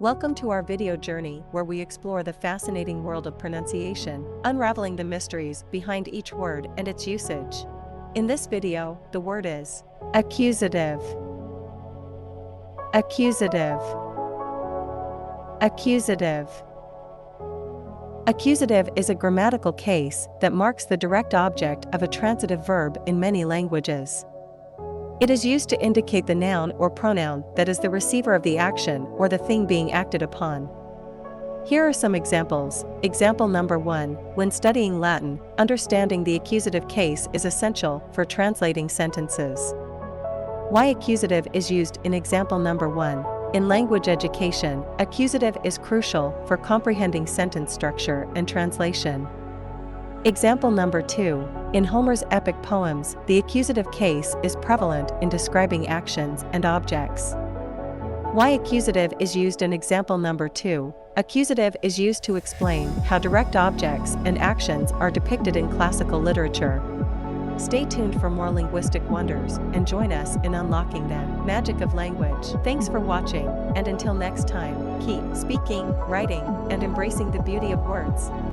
Welcome to our video journey where we explore the fascinating world of pronunciation, unraveling the mysteries behind each word and its usage. In this video, the word is accusative. Accusative. Accusative. Accusative is a grammatical case that marks the direct object of a transitive verb in many languages. It is used to indicate the noun or pronoun that is the receiver of the action or the thing being acted upon. Here are some examples. Example number 1. When studying Latin, understanding the accusative case is essential for translating sentences. Why accusative is used in example number 1. In language education, accusative is crucial for comprehending sentence structure and translation. Example number 2. In Homer's epic poems, the accusative case is prevalent in describing actions and objects. Why accusative is used in example number 2. Accusative is used to explain how direct objects and actions are depicted in classical literature. Stay tuned for more linguistic wonders and join us in unlocking the magic of language. Thanks for watching, and until next time, keep speaking, writing, and embracing the beauty of words.